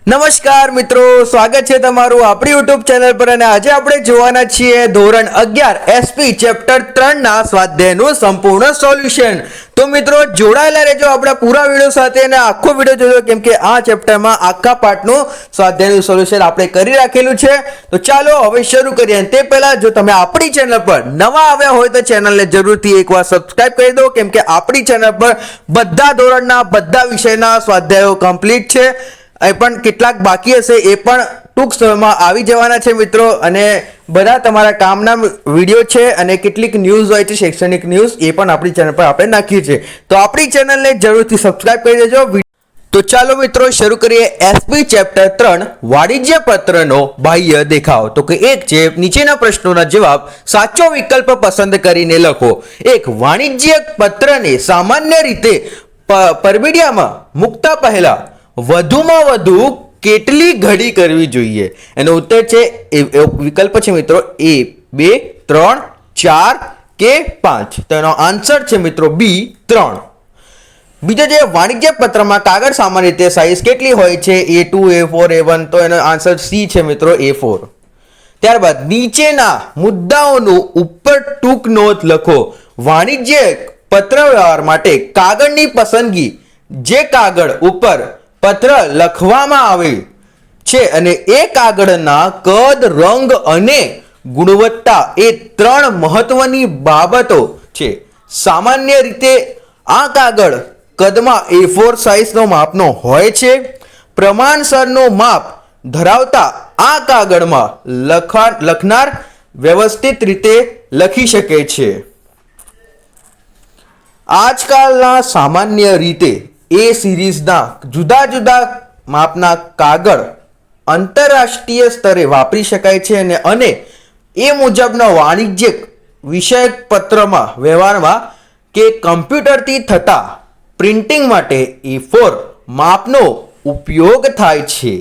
નમસ્કાર મિત્રો, સ્વાગત છે તમારું આપણી યુટ્યુબ ચેનલ પર અને આજે આપણે જોવાના છીએ ધોરણ 11 એસપી ચેપ્ટર 3 ના સ્વાધ્યાયનું સંપૂર્ણ સોલ્યુશન। તો મિત્રો જોડાયેલા રહેજો આપણા પૂરા વિડિયો સાથે અને આખો વિડિયો જોજો કેમ કે આ ચેપ્ટરમાં આખા પાઠનું સ્વાધ્યાયનું સોલ્યુશન આપણે કરી રાખેલું છે। તો ચાલો હવે શરૂ કરીએ। તે પહેલા જો તમે આપણી ચેનલ પર નવા આવ્યા હોય તો ચેનલને જરૂરથી એકવાર સબસ્ક્રાઇબ કરી દો કેમ કે આપણી ચેનલ પર બધા ધોરણના બધા વિષયના સ્વાધ્યાયો કમ્પ્લીટ છે। એ પણ કેટલાક બાકી હશે એ પણ ટૂંક સમયમાં આવી જવાના છે મિત્રો, અને બધા તમારા કામના વિડીયો છે અને કેટલીક ન્યૂઝ હોય છે શૈક્ષણિક ન્યૂઝ એ પણ આપણી ચેનલ પર આપણે નાખીએ છીએ। તો આપણી ચેનલને જરૂરથી સબસ્ક્રાઇબ કરી દેજો। તો ચાલો મિત્રો શરૂ કરીએ એસપી ચેપ્ટર 3 વાણિજ્ય પત્રનો બાહ્ય દેખાવ। તો કે એક છે નીચેના પ્રશ્નોના જવાબ સાચો વિકલ્પ પસંદ કરીને લખો। એક, વાણિજ્ય પત્રને સામાન્ય રીતે પરબિડિયામાં મૂકતા પહેલા વધુમાં વધુ કેટલી ઘડી કરવી જોઈએ? એનો ઉત્તર છે વિકલ્પ છે મિત્રો A 2, 3, 4 કે 5। તો એનો આન્સર છે મિત્રો B 3। બીજો જે વાણિજ્ય પત્રમાં કાગળ સામાન્ય રીતે સાઇઝ કેટલી હોય છે? A2, A4, A1। તો એનો આન્સર C છે મિત્રો A4। ત્યારબાદ નીચેના મુદ્દાઓનું ઉપર ટૂંક નોંધ લખો। વાણિજ્ય પત્ર વ્યવહાર માટે કાગળની પસંદગી, જે કાગળ ઉપર પત્ર લખવામાં આવે છે અને એ કાગળના કદ, રંગ અને ગુણવત્તા એ ત્રણ મહત્વની બાબતો છે। સામાન્ય રીતે આ કાગળ કદમાં A4 સાઇઝનો માપનો હોય છે। પ્રમાણસરનું માપ ધરાવતા આ કાગળમાં લખનાર વ્યવસ્થિત રીતે લખી શકે છે। આજકાલના સામાન્ય રીતે એ સિરીઝના જુદા જુદા માપના કાગળ આંતરરાષ્ટ્રીય સ્તરે વાપરી શકાય છે અને એ મુજબના વાણિજ્યક વિષયક પત્રમાં વ્યવહારમાં કે કમ્પ્યુટરથી થતા પ્રિન્ટિંગ માટે A4 માપનો ઉપયોગ થાય છે,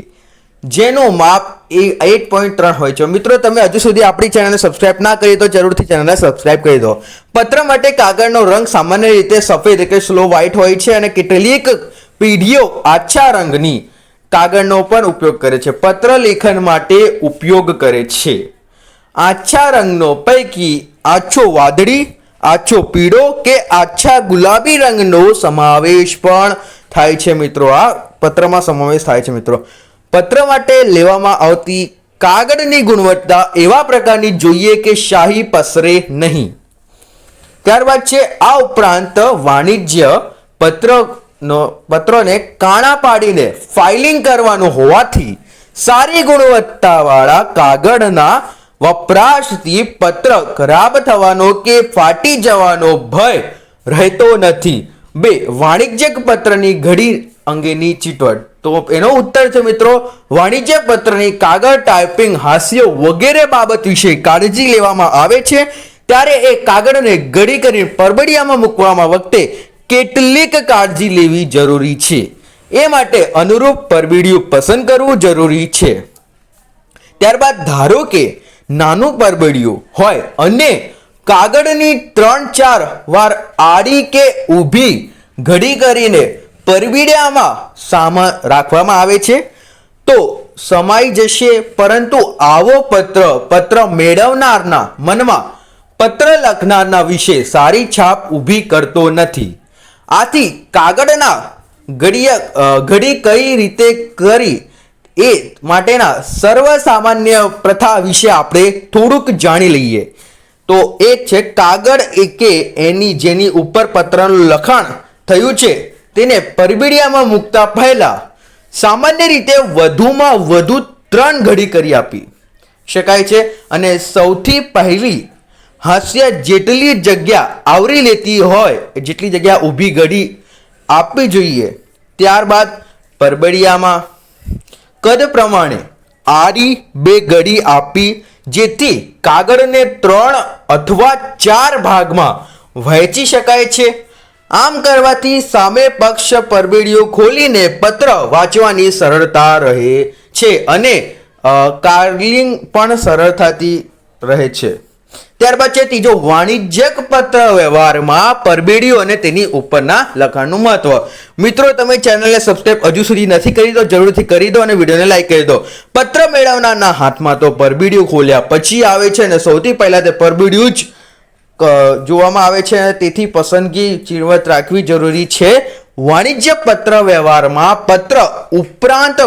જેનું માપ 8.3 હોય છે। મિત્રો તમે હજુ સુધી આપણી ચેનલને સબસ્ક્રાઇબ ના કરી તો જરૂરથી ચેનલને સબસ્ક્રાઇબ કરી દો। પત્ર માટે કાગળનો રંગ સામાન્ય રીતે સફેદ કે સ્લો વ્હાઇટ હોય છે અને કેટલીક પેઢીઓ આછા રંગની કાગળનો પણ ઉપયોગ કરે છે। પત્ર લેખન માટે ઉપયોગ કરે છે। આછા રંગનો પૈકી આછો વાદળી, આછો પીળો કે આછા ગુલાબી રંગનો સમાવેશ પણ થાય છે મિત્રો। આ પત્રમાં સમાવેશ થાય છે મિત્રો। પત્ર માટે લેવામાં આવતી કાગળની ગુણવત્તા એવા પ્રકારની જોઈએ કે શાહી પસરે નહીં। ત્યારબાદ છે આ ઉપરાંત વાણિજ્ય પત્રોને કાણા પાડીને ફાઇલિંગ કરવાનું હોવાથી સારી ગુણવત્તાવાળા કાગળના વપરાશથી પત્ર ખરાબ થવાનો કે ફાટી જવાનો ભય રહેતો નથી। 2, વાણિજ્યક પત્રની ઘડી અંગેની ચીટવટ। તો એનો ઉત્તર છે મિત્રો વાણિજ્ય પત્રની કાગળ, ટાઈપિંગ, હાસ્ય વગેરે બાબત વિશે કાળજી લેવામાં આવે છે ત્યારે એ કાગળને ઘડી કરીને પરબિડિયામાં મૂકવામાં વખતે કેટલીક કાળજી લેવી જરૂરી છે। એ માટે અનુરૂપ પરબિડિયું પસંદ કરવું જરૂરી છે। ત્યારબાદ ધારો કે નાનું પરબિડિયું હોય અને કાગળની 3-4 વાર આડી કે ઊભી ઘડી કરીને પરબિડિયામાં રાખવામાં આવે છે તો સમાઈ જશે, પરંતુ આવો પત્ર મેળવનારના મનમાં પત્ર લખનારના વિશે સારી છાપ ઊભી કરતો નથી। આથી કાગળના ઘડી કઈ રીતે કરી એ માટેના સર્વસામાન્ય પ્રથા વિશે આપણે થોડુંક જાણી લઈએ। તો એક છે કાગળ કે જેની ઉપર પત્રનું લખાણ થયું છે તેને પરબિડિયામાં મૂકતા પહેલા સામાન્ય રીતે વધુમાં વધુ 3 ઘડી કરી આપી શકાય છે અને સૌથી પહેલી હાસ્ય જેટલી જગ્યા આવરી લેતી હોય જેટલી જગ્યા ઊભી ઘડી આપવી જોઈએ। ત્યારબાદ પરબિડિયામાં કદ પ્રમાણે આડી 2 ઘડી આપી જેથી કાગળને 3 અથવા 4 ભાગમાં વહેંચી શકાય છે। આમ કરવાથી સામે પક્ષ પરબિડિયું ખોલીને પત્ર વાંચવાની સરળતા રહે છે અને કાર્લિંગ પણ સરળતાથી રહે છે। ત્યારબાદ છે ત્રીજો વાણિજ્યક પત્ર વ્યવહારમાં પરબીડીઓ અને તેની ઉપરના લખાણનું મહત્વ. મિત્રો તમે ચેનલને સબસ્ક્રાઇબ હજુ સુધી નથી કરી તો જરૂરથી કરી દો અને વિડીયોને લાઈક કરી દો. પત્ર મેળવનારના હાથમાં તો પરબીડીઓ ખોલ્યા પછી આવે છે અને સૌથી પહેલા તે પરબીડીયું જ જોવામાં આવે છે, તેથી પસંદગી ચીણવટ રાખવી જરૂરી છે. વાણિજ્ય પત્ર વ્યવહારમાં પત્ર ઉપરાંત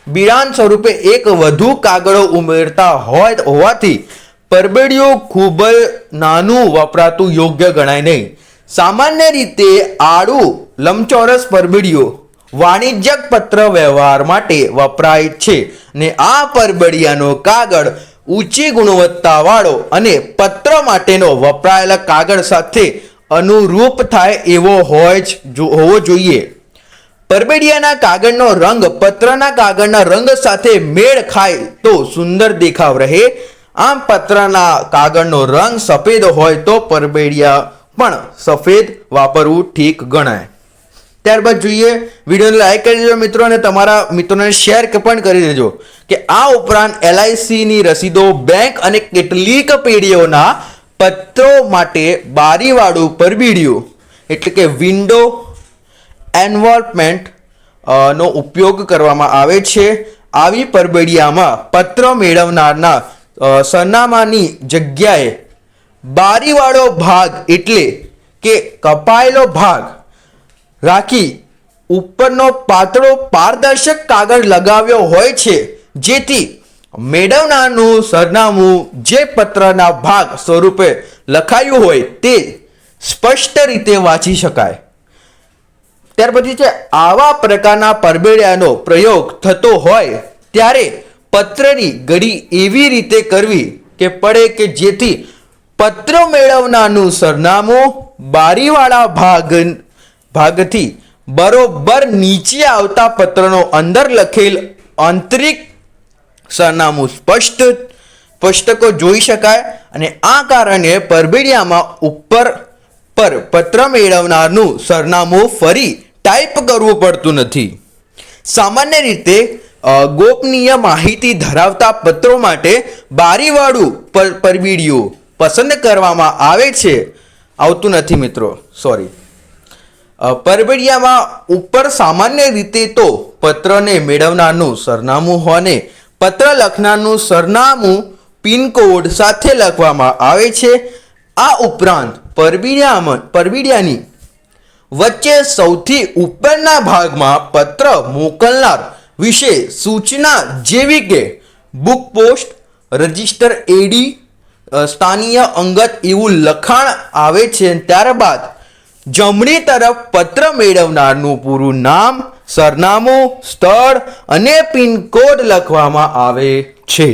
બિડાણ સ્વરૂપે એક વધુ કાગળો ઉમેરતા હોવાથી પરબીડીયું ખૂબ જ નાનું વપરાતું યોગ્ય ગણાય નહીં. સામાન્ય રીતે આડું લંબચોરસ પરબીડીયું વાણિજ્યક પત્ર વ્યવહાર માટે વપરાય છે ને આ પરબીડિયાનો કાગળ ઊંચી ગુણવત્તાવાળો અને પત્ર માટેનો વપરાયેલા કાગળ સાથે અનુરૂપ થાય એવો હોવો જોઈએ. પરબીડિયાના કાગળનો રંગ પત્રના કાગળના રંગ સાથે મેળ ખાય તો સુંદર દેખાવ રહે. આમ પત્રના કાગળનો રંગ સફેદ હોય તો પરબીડિયા પણ સફેદ વાપરવું ઠીક ગણાય. ત્યારબાદ જોઈએ, વિડીયોને લાઈક કરી દેજો મિત્રો અને તમારા મિત્રોને શેર પણ કરી દેજો કે આ ઉપરાંત LICની રસીદો, બેંક અને કેટલીક પેઢીઓના પત્રો માટે બારીવાળું પરબીડિયું એટલે કે વિન્ડો એન્વોલ્વમેન્ટ નો ઉપયોગ કરવામાં આવે છે. આવી પરબીડિયામાં પત્ર મેળવનારના સરનામાની જગ્યાએ બારીવાળો ભાગ એટલે કે કપાયેલો ભાગ રાખી ઉપરનો પાતળો પારદર્શક કાગળ લગાવ્યો હોય છે, જેથી મેળવનારનું સરનામું જે પત્રના ભાગ સ્વરૂપે લખાયું હોય તે સ્પષ્ટ રીતે વાંચી શકાય. ત્યાર પછી છે આવા પ્રકારના પરબીડિયાનો પ્રયોગ થતો હોય ત્યારે પત્રની ઘડી એવી રીતે કરવી કે પડે કે જેથી પત્ર મેળવનારનું સરનામું બારીવાળા ભાગથી બરોબર નીચે આવતા પત્રનો અંદર લખેલ આંતરિક સરનામું સ્પષ્ટકો જોઈ શકાય અને આ કારણે પરબીડિયામાં ઉપર પર પત્ર મેળવનારનું સરનામું ફરી ટાઈપ કરવું પડતું નથી. સામાન્ય રીતે ગોપનીય માહિતી ધરાવતા પત્રો માટે બારીવાળું પરબીડિયું પસંદ કરવામાં આવતું નથી મિત્રો. પરબીડિયામાં ઉપર સામાન્ય રીતે તો પત્રને મેળવનારનું સરનામું અને પત્ર લખનારનું સરનામું પિનકોડ સાથે લખવામાં આવે છે. આ ઉપરાંત પરબીડિયાની વચ્ચે સૌથી ઉપરના ભાગમાં પત્ર મોકલનાર વિશે સૂચના જેવી કે બુક પોસ્ટ, રજિસ્ટર AD, સ્થાનીય અંગત એવું લખાણ આવે છે. ત્યારબાદ જમણી તરફ પત્ર મેળવનારનું પૂરું નામ, સરનામું, સ્થળ અને પિનકોડ લખવામાં આવે છે.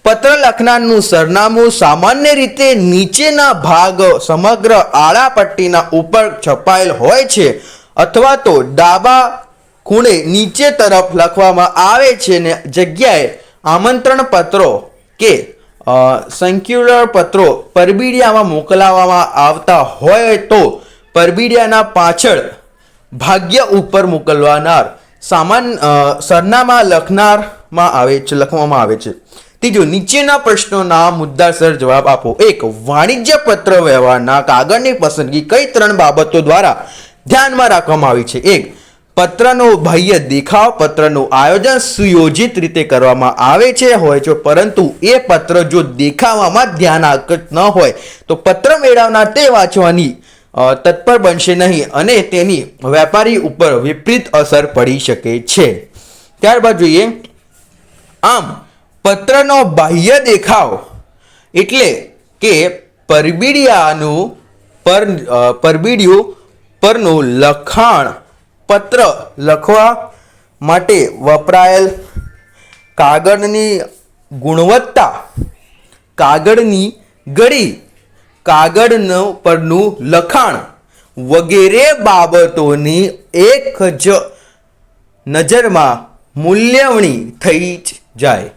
પત્ર લખનારનું સરનામું સામાન્ય રીતે નીચેના ભાગ સમગ્ર આડા પટ્ટીના ઉપર છપાયેલ હોય છે અથવા તો ડાબા ખૂણે નીચે તરફ લખવામાં આવે છે ને જગ્યાએ આમંત્રણ પત્રો કે સર્ક્યુલર પત્રો પરબીડિયામાં મોકલવામાં આવતા હોય તો પરબીડિયાના પાછળ ભાગ્ય ઉપર મોકલવાનાર સરનામા લખવામાં આવે છે. ત્રીજું, નીચેના પ્રશ્નોના મુદ્દાસર જવાબ આપો. 1. વાણિજ્ય પત્ર વ્યવહારના કાગળની પસંદગી કઈ 3 બાબતો દ્વારા ધ્યાનમાં રાખવામાં આવી છે? 1. પત્રનો બાહ્ય દેખાવ. પત્રનું આયોજન સુયોજિત રીતે કરવામાં આવે છે પરંતુ એ પત્ર જો દેખાવામાં ધ્યાન આકર્ષિત ન હોય તો પત્ર મેળવનાર તે વાંચવાની તત્પર બનશે નહીં અને તેની વેપારી ઉપર વિપરીત અસર પડી શકે છે. ત્યારબાદ જોઈએ, આમ પત્રનો બાહ્ય દેખાવ એટલે કે પરબીડિયું પરનું લખાણ, પત્ર લખવા માટે વપરાયેલ કાગળની ગુણવત્તા, કાગળની ગળી, કાગળનું પરનું લખાણ વગેરે બાબતોની એક જ નજરમાં મૂલ્યાંકન થઈ જાય.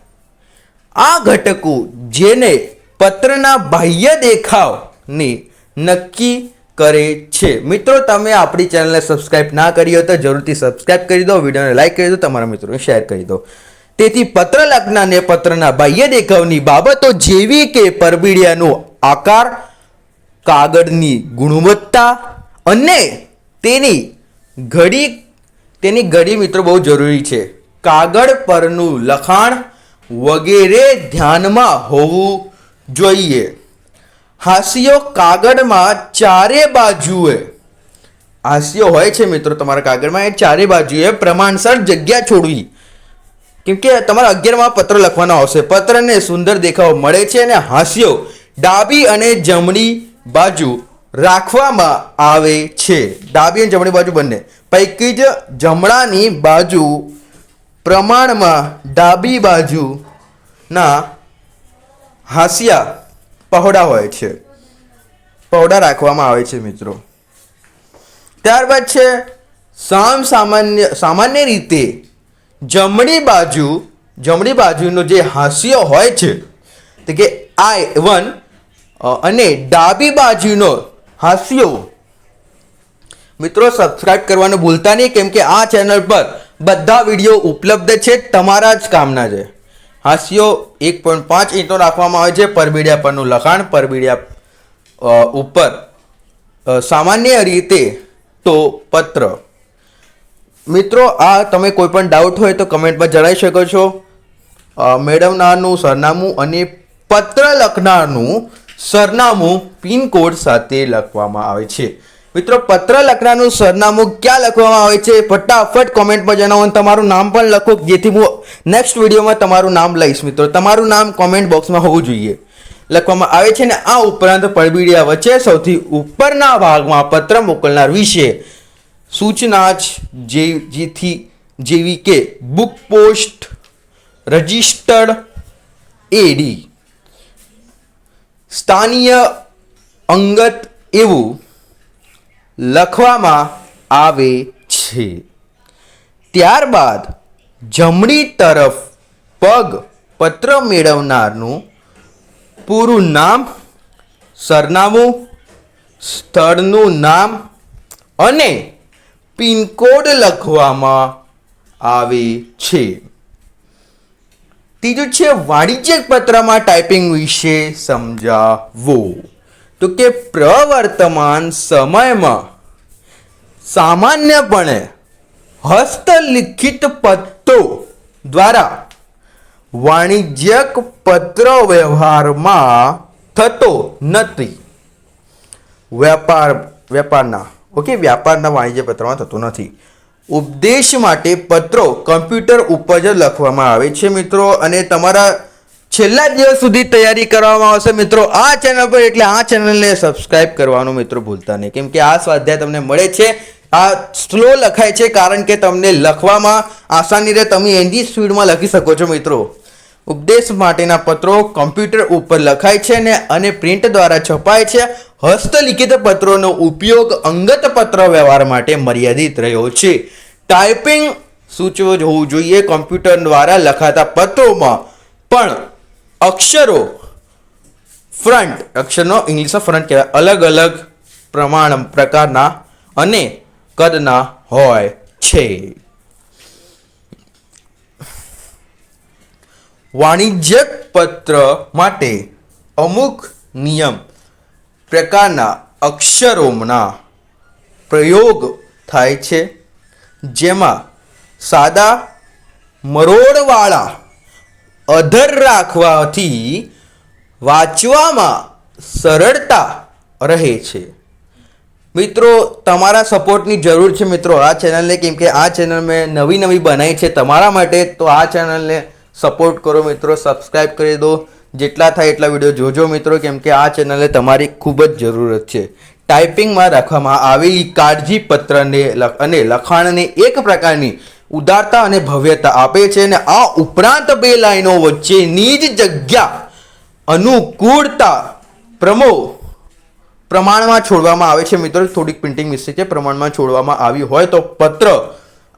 આ ઘટકો જેને પત્રના બાહ્ય દેખાવને નક્કી કરે છે. મિત્રો તમે આપણી ચેનલને સબસ્ક્રાઇબ ના કરી હોય તો જરૂરથી સબસ્ક્રાઇબ કરી દો, વિડીયોને લાઈક કરી દો, તમારા મિત્રોને શેર કરી દો. તેથી પત્ર લખનાર અને પત્રના બાહ્ય દેખાવની બાબતો જેવી કે પરબીડિયાનો આકાર, કાગળની ગુણવત્તા અને તેની ઘડી મિત્રો બહુ જરૂરી છે. કાગળ પરનું લખાણ વગેરે ધ્યાનમાં હોવું જોઈએ. હાસ્યો કાગળમાં ચારે બાજુએ હાસ્યો હોય છે મિત્રો તમારા કાગળમાં, એ ચારે બાજુએ પ્રમાણસર જગ્યા છોડવી. કેમ કે તમારા 11માં પત્ર લખવાનો આવશે. પત્રને સુંદર દેખાવ મળે છે અને હાસ્યો ડાબી અને જમણી બાજુ રાખવામાં આવે છે. ડાબી અને જમણી બાજુ બંને પૈકી જ જમણાની બાજુ પ્રમાણમાં ડાબી બાજુના હાસ્યા પહોળા હોય છે, પહોળા રાખવામાં આવે છે મિત્રો. ત્યારબાદ છે સામાન્ય રીતે જમણી બાજુનો જે હાસ્યો હોય છે તે કે I1 અને ડાબી બાજુનો હાસ્યો મિત્રો સબસ્ક્રાઇબ કરવાનું ભૂલતા નહીં, કેમ કે આ ચેનલ પર બધા વિડીયો ઉપલબ્ધ છે, તમારા જ કામના છે. હાસ્યો 1.5 ઇંચનો રાખવામાં આવે છે. પરબીડિયા પરનું લખાણ પરબીડિયા ઉપર સામાન્ય રીતે તો પત્ર. મિત્રો આ તમે કોઈ પણ ડાઉટ હોય તો કમેન્ટમાં જણાવી શકો છો. મેળવનારનું સરનામું અને પત્ર લખનારનું સરનામું પિનકોડ સાથે લખવામાં આવે છે. મિત્રો પત્ર લખનારનું સરનામું ક્યાં લખવામાં આવે છે ફટાફટ કોમેન્ટમાં જણાવો અને તમારું નામ પણ લખો, જેથી હું નેક્સ્ટ વિડીયોમાં તમારું નામ લઈશ. મિત્રો તમારું નામ કોમેન્ટ બોક્સમાં હોવું જોઈએ. લખવામાં આવે છે. ને આ ઉપરાંત પરબીડિયા વચ્ચે સૌથી ઉપરના ભાગમાં પત્ર મોકલનાર વિશે સૂચના જેવી કે બુક પોસ્ટ રજિસ્ટર્ડ એડી સ્થાનીય અંગત એવું લખવામાં આવે છે. ત્યારબાદ જમણી તરફ પત્ર મેળવનારનું પૂરું નામ, સરનામું, સ્થળનું નામ અને પિનકોડ લખવામાં આવે છે. ત્રીજું છે વાણિજ્યક પત્રમાં ટાઈપિંગ વિશે સમજાવવું. તો કે પ્રવર્તમાન સમયમાં સામાન્યપણે હસ્તલિખિત પત્રો દ્વારા વાણિજ્યક પત્ર વ્યવહારમાં થતો નથી. વ્યાપારના વાણિજ્ય પત્રમાં થતો નથી. ઉપદેશ માટે પત્રો કમ્પ્યુટર ઉપર જ લખવામાં આવે છે મિત્રો. અને તમારા છેલ્લા દિવસ સુધી તૈયારી કરવામાં આવશે મિત્રો આ ચેનલ પર, એટલે આ ચેનલને સબસ્ક્રાઇબ કરવાનું મિત્રો ભૂલતા નહીં, કેમ કે આ સ્વાધ્યાય તમને મળે છે. આ સ્લો લખાય છે કારણ કે તમને લખવામાં આસાની રહે, તમે એની સ્પીડમાં લખી શકો છો મિત્રો. ઉપદેશ માટેના પત્રો કમ્પ્યુટર ઉપર લખાય છે અને પ્રિન્ટ દ્વારા છપાય છે. હસ્તલિખિત પત્રોનો ઉપયોગ અંગત પત્ર વ્યવહાર માટે મર્યાદિત રહ્યો છે. ટાઈપિંગ સૂચવો હોવું જોઈએ. કમ્પ્યુટર દ્વારા લખાતા પત્રોમાં પણ અક્ષરનો ઇંગ્લિશમાં ફ્રન્ટ કહેવાય, અલગ અલગ પ્રકારના અને કદના હોય છે. વાણિજ્યક પત્ર માટે અમુક નિયમ પ્રકારના અક્ષરોના પ્રયોગ થાય છે, જેમાં સાદા મરોડવાળા અધર રાખવાથી વાંચવામાં સરળતા રહે છે. મિત્રો તમારા સપોર્ટની જરૂર છે મિત્રો આ ચેનલને, કેમ કે આ ચેનલ મેં નવી બનાવી છે તમારા માટે. તો આ ચેનલને સપોર્ટ કરો મિત્રો, સબસ્ક્રાઈબ કરી દો. જેટલા થાય એટલા વિડીયો જોજો મિત્રો, કેમ કે આ ચેનલને તમારી ખૂબ જ જરૂરત છે. ટાઈપિંગમાં રાખવામાં આવેલી કાળજી પત્રને અને લખાણને એક પ્રકારની ઉદારતા અને ભવ્યતા આપે છે. અને આ ઉપરાંત બે લાઈનો વચ્ચેની જ જગ્યા અનુકૂળતા પ્રમાણમાં છોડવામાં આવે છે મિત્રો. થોડીક પ્રિન્ટિંગ મિસ્ટેક છે, પ્રમાણમાં છોડવામાં આવી હોય તો પત્ર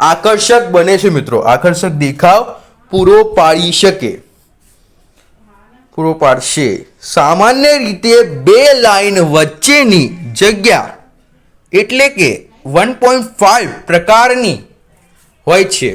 આકર્ષક બને છે મિત્રો, આકર્ષક દેખાવ પૂરો પાડશે. સામાન્ય રીતે બે લાઈન વચ્ચેની જગ્યા એટલે કે 1.5 પ્રકારની હોય છે.